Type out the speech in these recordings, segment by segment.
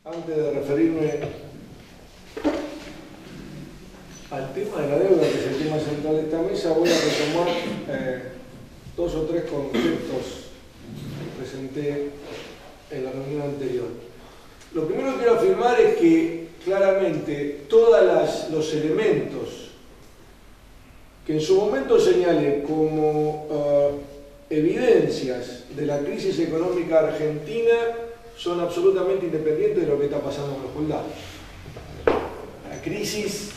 Antes de referirme al tema de la deuda, que es el tema central de esta mesa, voy a retomar dos o tres conceptos que presenté en la reunión anterior. Lo primero que quiero afirmar es que claramente todos los elementos que en su momento señalé como evidencias de la crisis económica argentina son absolutamente independientes de lo que está pasando con los juzgados. La crisis,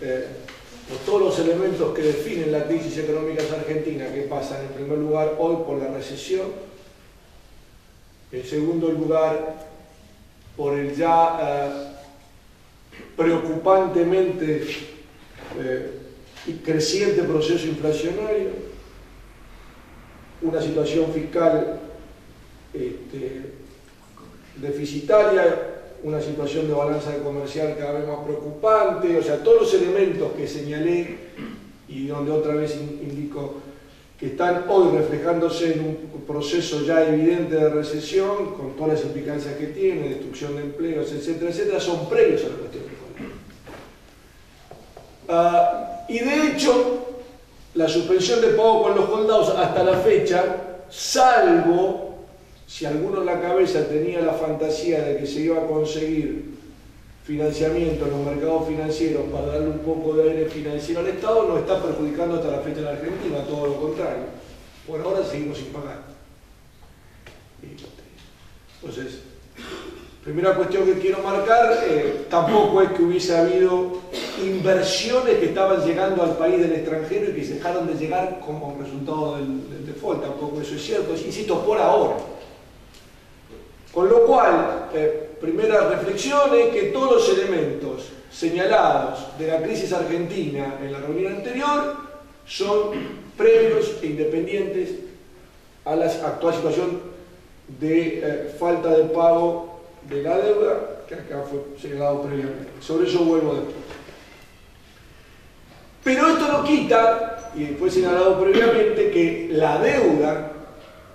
o todos los elementos que definen la crisis económica argentina, que pasan en primer lugar hoy por la recesión, en segundo lugar por el ya preocupantemente y creciente proceso inflacionario, una situación fiscal deficitaria, una situación de balanza comercial cada vez más preocupante, o sea, todos los elementos que señalé y donde otra vez indico que están hoy reflejándose en un proceso ya evidente de recesión, con todas las implicancias que tiene, destrucción de empleos, etcétera, etcétera, son previos a la cuestión económica. Y de hecho, la suspensión de pago con los holdados hasta la fecha, salvo si alguno en la cabeza tenía la fantasía de que se iba a conseguir financiamiento en los mercados financieros para darle un poco de aire financiero al Estado, nos está perjudicando hasta la fecha en la Argentina, todo lo contrario. Por ahora seguimos sin pagar. Entonces, primera cuestión que quiero marcar, tampoco es que hubiese habido inversiones que estaban llegando al país del extranjero y que se dejaron de llegar como resultado del default, tampoco eso es cierto, insisto, por ahora. Con lo cual, primera reflexión es que todos los elementos señalados de la crisis argentina en la reunión anterior son previos e independientes a la actual situación de falta de pago de la deuda, que acá fue señalado previamente. Sobre eso vuelvo después. Pero esto no quita, y fue señalado previamente, que la deuda,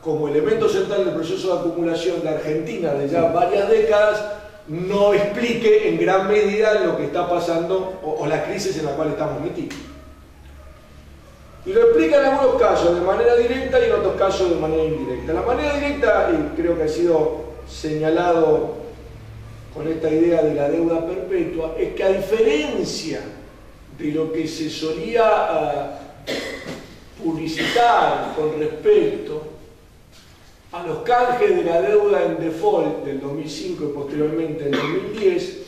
como elemento central del proceso de acumulación de Argentina de ya varias décadas, no explique en gran medida lo que está pasando o la crisis en la cual estamos metidos. Y lo explica en algunos casos de manera directa y en otros casos de manera indirecta. La manera directa, y creo que ha sido señalado con esta idea de la deuda perpetua, es que a diferencia de lo que se solía publicitar con respecto a los canjes de la deuda en default del 2005 y posteriormente del 2010,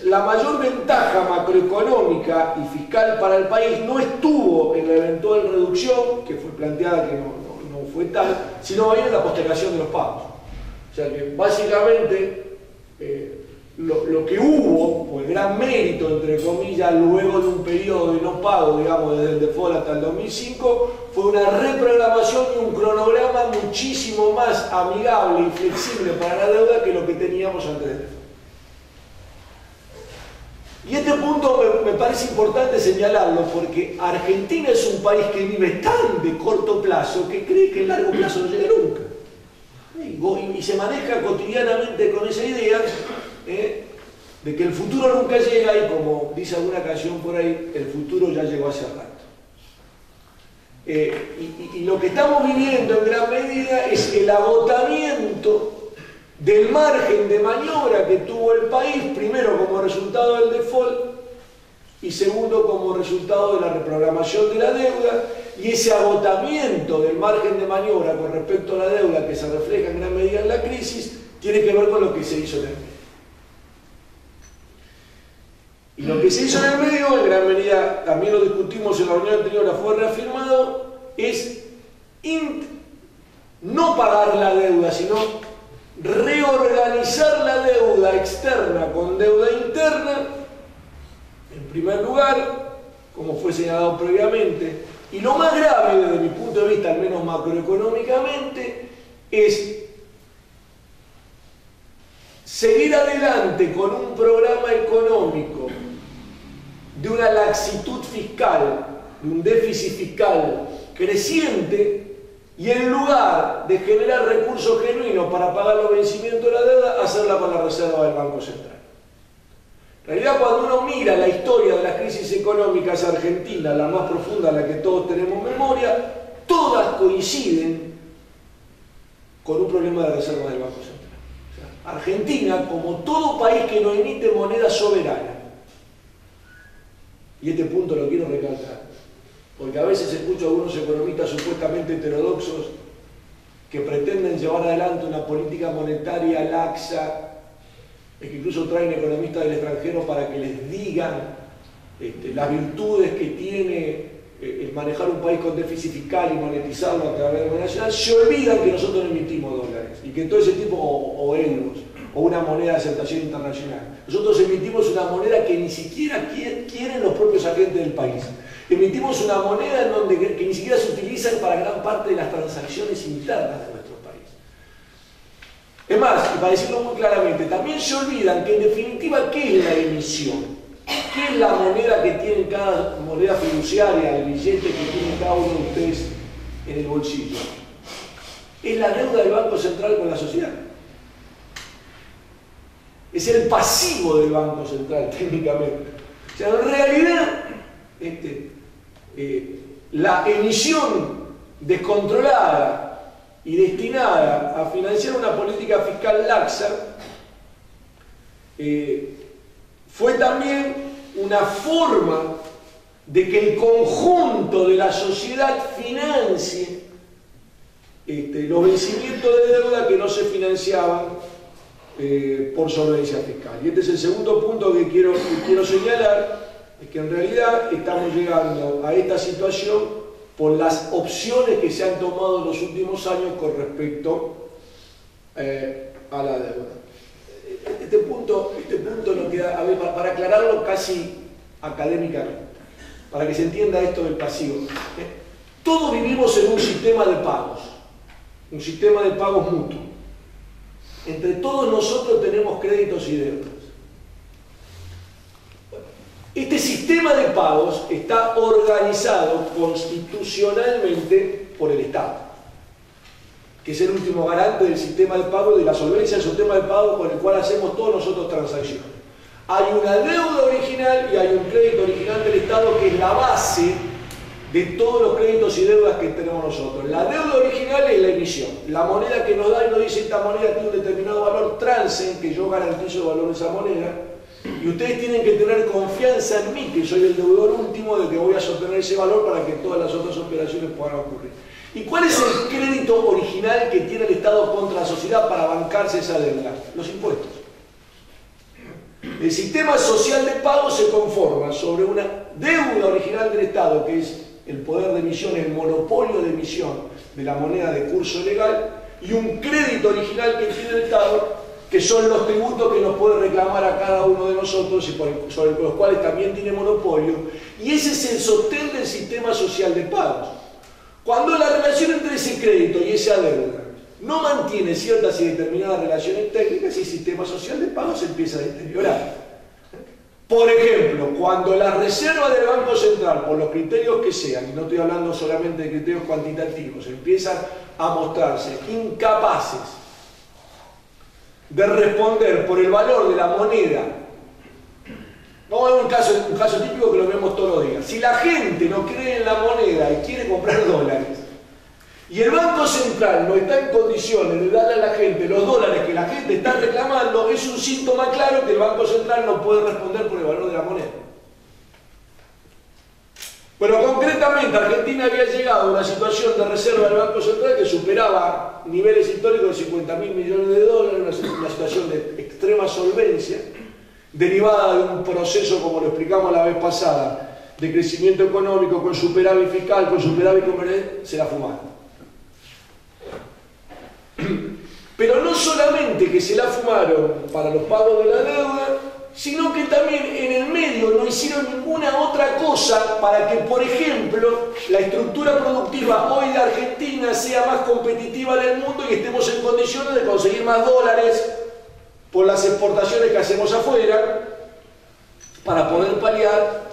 la mayor ventaja macroeconómica y fiscal para el país no estuvo en la eventual reducción, que fue planteada que no fue tal, sino bien en la postergación de los pagos. O sea que básicamente lo que hubo, o el gran mérito, entre comillas, luego de un periodo de no pago, digamos, desde el default hasta el 2005, fue una reprogramación y un cronograma muchísimo más amigable y flexible para la deuda que lo que teníamos antes del default. Y este punto me parece importante señalarlo porque Argentina es un país que vive tan de corto plazo que cree que el largo plazo no llega nunca. Y se maneja cotidianamente con esa idea de que el futuro nunca llega y, como dice alguna canción por ahí, el futuro ya llegó hace rato. Y lo que estamos viviendo en gran medida es el agotamiento del margen de maniobra que tuvo el país, primero como resultado del default y segundo como resultado de la reprogramación de la deuda, y ese agotamiento del margen de maniobra con respecto a la deuda que se refleja en gran medida en la crisis tiene que ver con lo que se hizo en el medio. Y lo que se hizo en el medio, en gran medida, también lo discutimos en la reunión anterior, fue reafirmado, es no pagar la deuda, sino reorganizar la deuda externa con deuda interna, en primer lugar, como fue señalado previamente, y lo más grave desde mi punto de vista, al menos macroeconómicamente, es seguir adelante con un programa económico de una laxitud fiscal, de un déficit fiscal creciente, y en lugar de generar recursos genuinos para pagar los vencimientos de la deuda, hacerla con la reserva del Banco Central. En realidad, cuando uno mira la historia de las crisis económicas argentinas, la más profunda, la que todos tenemos memoria, todas coinciden con un problema de reserva del Banco Central. O sea, Argentina, como todo país que no emite moneda soberana, y este punto lo quiero recalcar, porque a veces escucho a algunos economistas supuestamente heterodoxos que pretenden llevar adelante una política monetaria laxa, que incluso traen economistas del extranjero para que les digan las virtudes que tiene el manejar un país con déficit fiscal y monetizarlo a través de la moneda nacional. Se olvidan que nosotros no emitimos dólares y que todo ese tipo, o euros, o una moneda de aceptación internacional. Nosotros emitimos una moneda que ni siquiera quieren los propios agentes del país. Emitimos una moneda en donde, que ni siquiera se utiliza para gran parte de las transacciones internas de nuestro país. Es más, y para decirlo muy claramente, también se olvidan que en definitiva, ¿qué es la emisión? ¿Qué es la moneda que tiene cada moneda fiduciaria, el billete que tiene cada uno de ustedes en el bolsillo? Es la deuda del Banco Central con la sociedad. Es el pasivo del Banco Central, técnicamente. O sea, en realidad, la emisión descontrolada y destinada a financiar una política fiscal laxa fue también una forma de que el conjunto de la sociedad financie los vencimientos de deuda que no se financiaban por solvencia fiscal. Y este es el segundo punto que quiero señalar, es que en realidad estamos llegando a esta situación por las opciones que se han tomado en los últimos años con respecto a la deuda. Este punto nos queda, a ver, para aclararlo casi académicamente, para que se entienda esto del pasivo. Todos vivimos en un sistema de pagos mutuo. Entre todos nosotros tenemos créditos y deudas. Este sistema de pagos está organizado constitucionalmente por el Estado, que es el último garante del sistema de pago, de la solvencia del sistema de pago con el cual hacemos todos nosotros transacciones. Hay una deuda original y hay un crédito original del Estado que es la base de todos los créditos y deudas que tenemos nosotros. La deuda original es la emisión, la moneda que nos da y nos dice esta moneda tiene un determinado valor, transen, que yo garantizo el valor de esa moneda, y ustedes tienen que tener confianza en mí, que soy el deudor último, de que voy a sostener ese valor para que todas las otras operaciones puedan ocurrir. ¿Y cuál es el crédito original que tiene el Estado contra la sociedad para bancarse esa deuda? Los impuestos. El sistema social de pago se conforma sobre una deuda original del Estado, que es el poder de emisión, el monopolio de emisión de la moneda de curso legal, y un crédito original que tiene el Estado, que son los tributos que nos puede reclamar a cada uno de nosotros y sobre los cuales también tiene monopolio, y ese es el sostén del sistema social de pagos. Cuando la relación entre ese crédito y esa deuda no mantiene ciertas y determinadas relaciones técnicas, el sistema social de pagos se empieza a deteriorar. Por ejemplo, cuando las reservas del Banco Central, por los criterios que sean, y no estoy hablando solamente de criterios cuantitativos, empiezan a mostrarse incapaces de responder por el valor de la moneda. Vamos a ver un caso típico que lo vemos todos los días. Si la gente no cree en la moneda y quiere comprar dólares, y el Banco Central no está en condiciones de darle a la gente los dólares que la gente está reclamando, es un síntoma claro que el Banco Central no puede responder por el valor de la moneda. Bueno, concretamente Argentina había llegado a una situación de reserva del Banco Central que superaba niveles históricos de 50.000 millones de dólares, una situación de extrema solvencia, derivada de un proceso, como lo explicamos la vez pasada, de crecimiento económico con superávit fiscal, con superávit comercial, se la fumaron. Pero no solamente que se la fumaron para los pagos de la deuda, sino que también en el medio no hicieron ninguna otra cosa para que, por ejemplo, la estructura productiva hoy de Argentina sea más competitiva del mundo y estemos en condiciones de conseguir más dólares por las exportaciones que hacemos afuera para poder paliar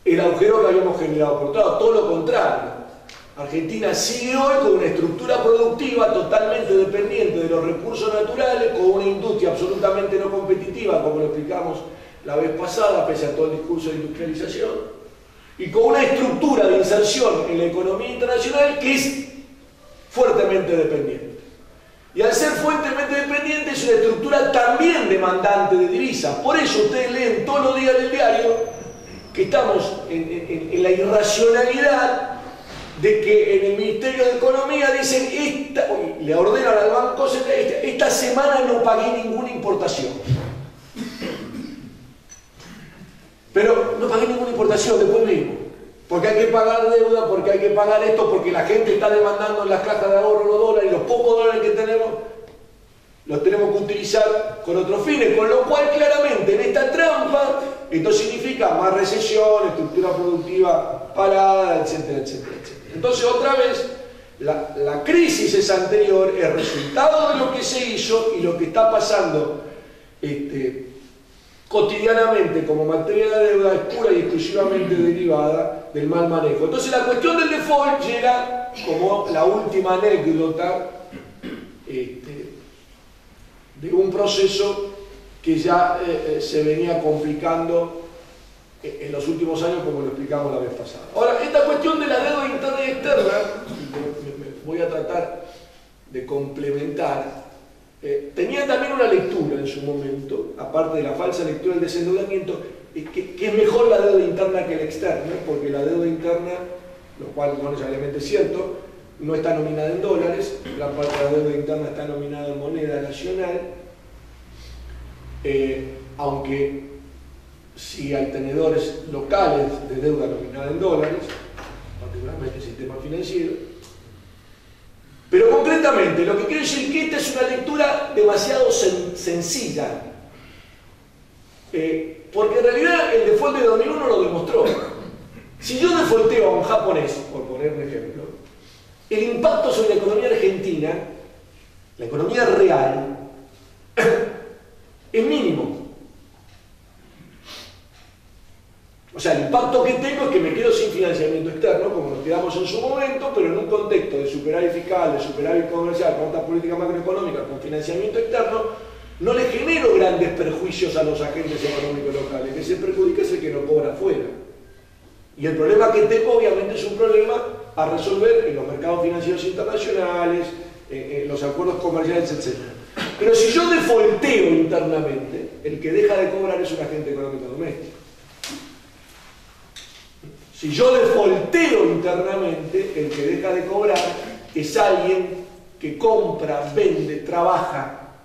el agujero que habíamos generado. Por todo lo contrario, Argentina sigue hoy con una estructura productiva totalmente dependiente de los recursos naturales, con una industria absolutamente no competitiva, como lo explicamos la vez pasada, pese a todo el discurso de industrialización, y con una estructura de inserción en la economía internacional que es fuertemente dependiente. Y al ser fuertemente dependiente es una estructura también demandante de divisas. Por eso ustedes leen todos los días del diario que estamos en la irracionalidad de que en el Ministerio de Economía dicen, le ordenan al Banco Central, esta semana no pagué ninguna importación. Pero no pagué ninguna importación, después mismo. Porque hay que pagar deuda, porque hay que pagar esto, porque la gente está demandando en las cajas de ahorro los dólares, y los pocos dólares que tenemos, los tenemos que utilizar con otros fines. Con lo cual, claramente, en esta trampa, esto significa más recesión, estructura productiva parada, etcétera, etcétera, etcétera. Entonces, otra vez, la crisis es anterior, es resultado de lo que se hizo y lo que está pasando cotidianamente como materia de deuda es pura y exclusivamente derivada del mal manejo. Entonces la cuestión del default llega como la última anécdota de un proceso que ya se venía complicando en los últimos años, como lo explicamos la vez pasada. Ahora, esta cuestión de la deuda interna y externa, voy a tratar de complementar. Tenía también una lectura en su momento, aparte de la falsa lectura del desendeudamiento, que es mejor la deuda interna que la externa, porque la deuda interna, lo cual no necesariamente es cierto, no está nominada en dólares, gran parte de la deuda interna está nominada en moneda nacional, aunque sí hay tenedores locales de deuda nominada en dólares, particularmente el sistema financiero. Pero concretamente, lo que quiero decir es que esta es una lectura demasiado sencilla, porque en realidad el default de 2001 lo demostró. Si yo defaulteo a un japonés, por poner un ejemplo, el impacto sobre la economía argentina, la economía real, es mínimo. O sea, el impacto que tengo es que me quedo sin financiamiento externo, como nos quedamos en su momento, pero en un contexto de superávit fiscal, de superávit comercial, con otras políticas macroeconómicas, con financiamiento externo, no le genero grandes perjuicios a los agentes económicos locales. Que se perjudica es el que no cobra afuera. Y el problema que tengo, obviamente, es un problema a resolver en los mercados financieros internacionales, en los acuerdos comerciales, etc. Pero si yo defaulteo internamente, el que deja de cobrar es un agente económico doméstico. Si yo defaulteo internamente, el que deja de cobrar es alguien que compra, vende, trabaja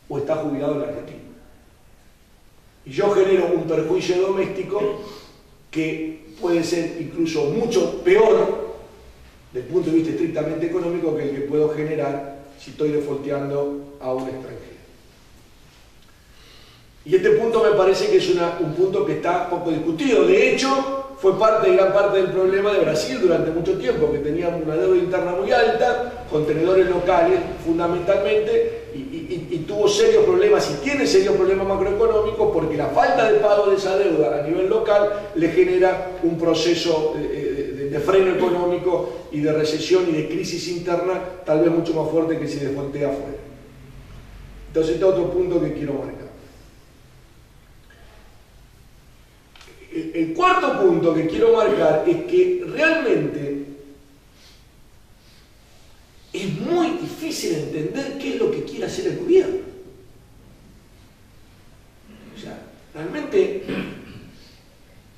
o está jubilado en la Argentina. Y yo genero un perjuicio doméstico que puede ser incluso mucho peor desde el punto de vista estrictamente económico que el que puedo generar si estoy defaulteando a un extranjero. Y este punto me parece que es un punto que está poco discutido. De hecho, fue gran parte del problema de Brasil durante mucho tiempo, que tenía una deuda interna muy alta, con tenedores locales fundamentalmente, y tuvo serios problemas, y tiene serios problemas macroeconómicos, porque la falta de pago de esa deuda a nivel local le genera un proceso de freno económico y de recesión y de crisis interna tal vez mucho más fuerte que si defaultea afuera. Entonces, este es otro punto que quiero marcar. El cuarto punto que quiero marcar es que realmente es muy difícil entender qué es lo que quiere hacer el gobierno. O sea, realmente,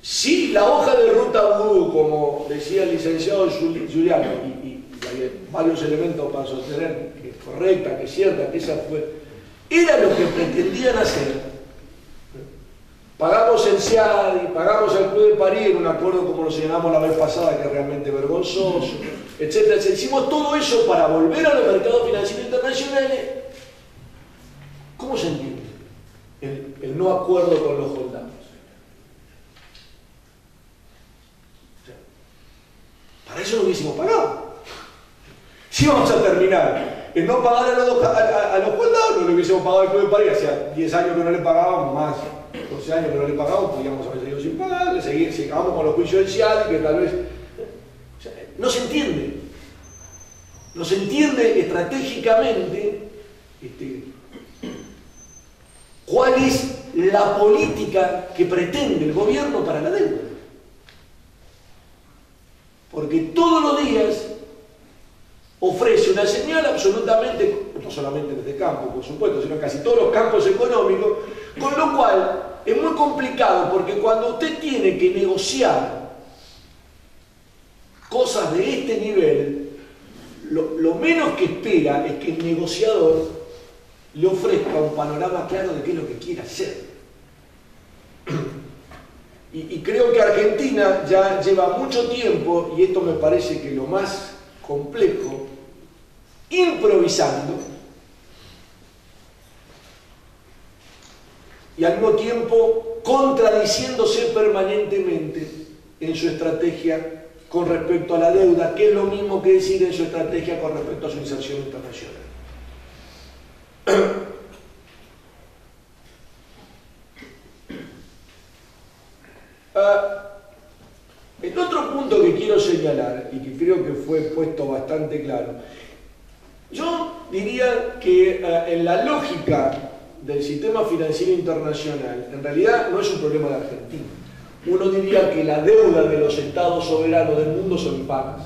si la hoja de ruta vudú, como decía el licenciado Giuliano, y hay varios elementos para sostener que es correcta, que es cierta, que esa fue, era lo que pretendían hacer. Pagamos el CIADI, pagamos al Club de París en un acuerdo como lo señalamos la vez pasada, que es realmente vergonzoso, etcétera, etcétera. Hicimos todo eso para volver a los mercados financieros internacionales. ¿Cómo se entiende el no acuerdo con los holdouts? O sea, para eso no hubiésemos pagado. Si vamos a terminar en no pagar a los holdouts, no le hubiésemos pagado al Club de París. Hacía 10 años que no le pagábamos, más 12 años que no le pagamos, podríamos haber seguido sin pagar, seguíamos con los juicios del CIADI, que tal vez... O sea, no se entiende. no se entiende estratégicamente cuál es la política que pretende el gobierno para la deuda. Porque todos los días ofrece una señal absolutamente, no solamente en este campo, por supuesto, sino en casi todos los campos económicos, con lo cual es muy complicado, porque cuando usted tiene que negociar cosas de este nivel, lo menos que espera es que el negociador le ofrezca un panorama claro de qué es lo que quiere hacer. Y creo que Argentina ya lleva mucho tiempo, y esto me parece que lo más complejo, improvisando y al mismo tiempo contradiciéndose permanentemente en su estrategia con respecto a la deuda, que es lo mismo que decir en su estrategia con respecto a su inserción internacional. El otro punto que quiero señalar, y que creo que fue puesto bastante claro, yo diría que en la lógica del sistema financiero internacional, en realidad no es un problema de Argentina. Uno diría que la deuda de los estados soberanos del mundo son impagas.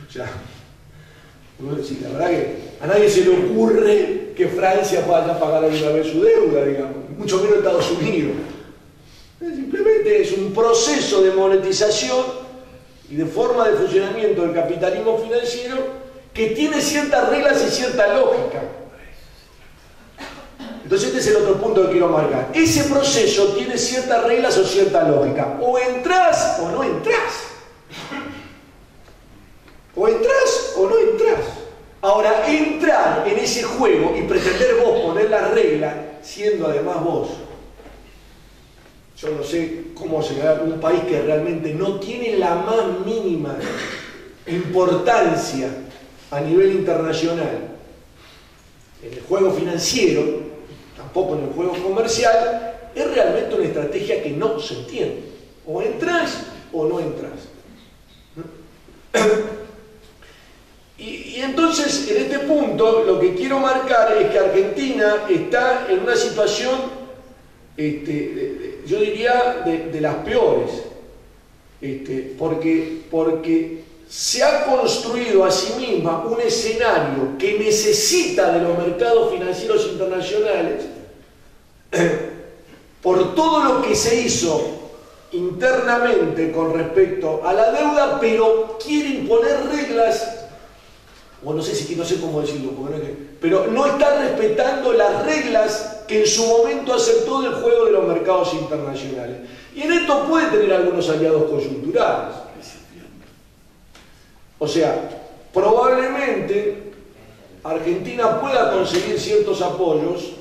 O sea, uno dice, la verdad que a nadie se le ocurre que Francia vaya a pagar alguna vez su deuda, digamos, mucho menos Estados Unidos. Simplemente es un proceso de monetización y de forma de funcionamiento del capitalismo financiero que tiene ciertas reglas y cierta lógica. Entonces este es el otro punto que quiero marcar. Ese proceso tiene ciertas reglas o cierta lógica. O entras o no entras. O entras o no entras. Ahora, entrar en ese juego y pretender vos poner las reglas, siendo además vos, yo no sé cómo se da un país que realmente no tiene la más mínima importancia a nivel internacional en el juego financiero, tampoco en el juego comercial, es realmente una estrategia que no se entiende. O entras o no entras. Y entonces, en este punto, lo que quiero marcar es que Argentina está en una situación, yo diría, de las peores, porque se ha construido a sí misma un escenario que necesita de los mercados financieros internacionales por todo lo que se hizo internamente con respecto a la deuda, pero quiere imponer reglas, o no sé cómo decirlo, pero no está respetando las reglas que en su momento aceptó del juego de los mercados internacionales. Y en esto puede tener algunos aliados coyunturales. O sea, probablemente Argentina pueda conseguir ciertos apoyos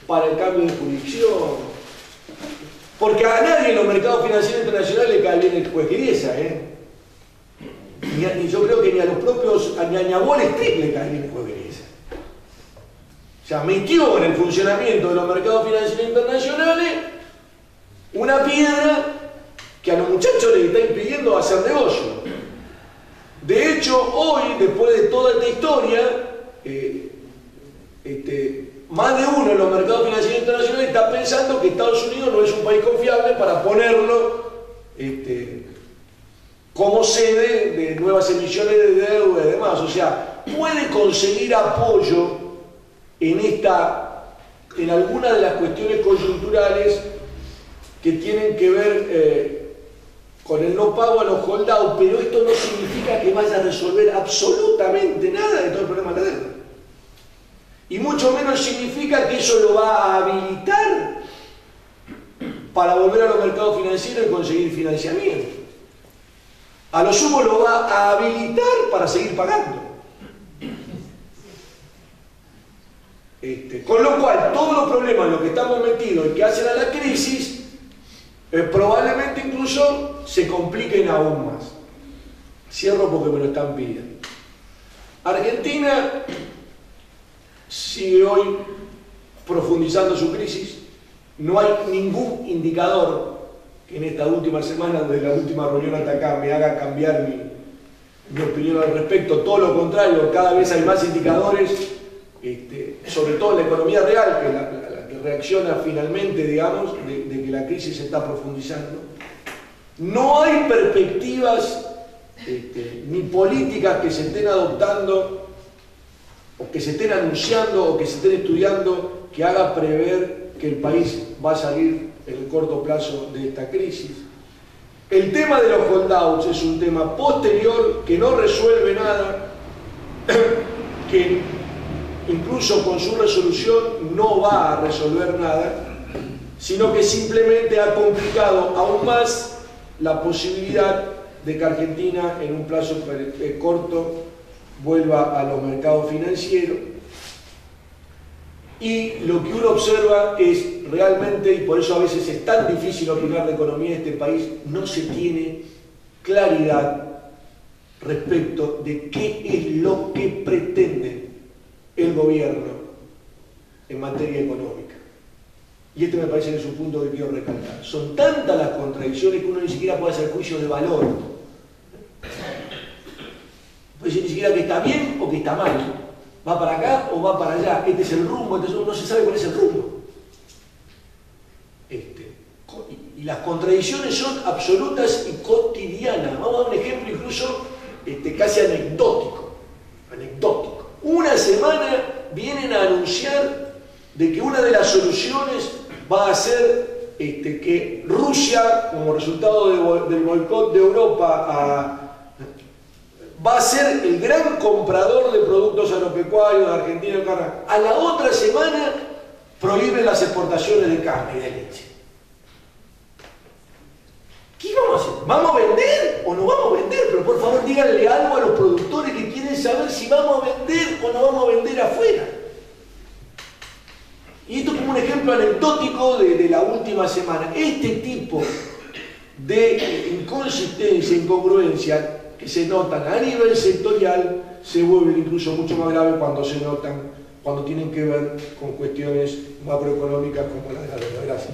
para el cambio de jurisdicción. Porque a nadie en los mercados financieros internacionales le cae bien el juez Griesa, Ni yo creo que ni a los propios, ni a Wall Street le cae bien el juez Griesa. O sea, metió en el funcionamiento de los mercados financieros internacionales una piedra que a los muchachos les está impidiendo hacer negocio. De hecho, hoy, después de toda esta historia, más de uno en los mercados financieros internacionales está pensando que Estados Unidos no es un país confiable para ponerlo como sede de nuevas emisiones de deuda y demás. O sea, puede conseguir apoyo en algunas de las cuestiones coyunturales que tienen que ver con el no pago a los holdout, pero esto no significa que vaya a resolver absolutamente nada de todo el problema de la deuda. Y mucho menos significa que eso lo va a habilitar para volver a los mercados financieros y conseguir financiamiento. A lo sumo lo va a habilitar para seguir pagando. Con lo cual, todos los problemas en los que estamos metidos y que hacen a la crisis, probablemente incluso se compliquen aún más. Cierro porque me lo están pidiendo. Argentina sigue hoy profundizando su crisis. No hay ningún indicador que en esta última semana, desde la última reunión hasta acá, me haga cambiar mi opinión al respecto, todo lo contrario, cada vez hay más indicadores, sobre todo en la economía real, que la que reacciona finalmente, digamos, de que la crisis se está profundizando. No hay perspectivas ni políticas que se estén adoptando, o que se estén anunciando, o que se estén estudiando, que haga prever que el país va a salir en el corto plazo de esta crisis. El tema de los holdouts es un tema posterior que no resuelve nada, que incluso con su resolución no va a resolver nada, sino que simplemente ha complicado aún más la posibilidad de que Argentina en un plazo corto vuelva a los mercados financieros. Y lo que uno observa es realmente, y por eso a veces es tan difícil opinar de economía de este país, no se tiene claridad respecto de qué es lo que pretende el gobierno en materia económica. Y este me parece que es un punto que quiero recalcar. Son tantas las contradicciones que uno ni siquiera puede hacer juicio de valor. Puede decir ni siquiera que está bien o que está mal. ¿Va para acá o va para allá? Este es el rumbo, entonces no se sabe cuál es el rumbo. Y las contradicciones son absolutas y cotidianas. Vamos a dar un ejemplo incluso casi anecdótico. Una semana vienen a anunciar de que una de las soluciones va a ser que Rusia, como resultado del boicot de Europa, va a ser el gran comprador de productos agropecuarios de Argentina y carne. A la otra semana prohíben las exportaciones de carne y de leche. ¿Qué vamos a hacer? ¿Vamos a vender o no vamos a vender? Pero por favor díganle algo a los productores que quieren saber si vamos a vender o no vamos a vender afuera. Y esto como un ejemplo anecdótico de la última semana. Este tipo de inconsistencia, incongruencia que se notan a nivel sectorial se vuelven incluso mucho más graves cuando tienen que ver con cuestiones macroeconómicas como la de la deuda. Gracias.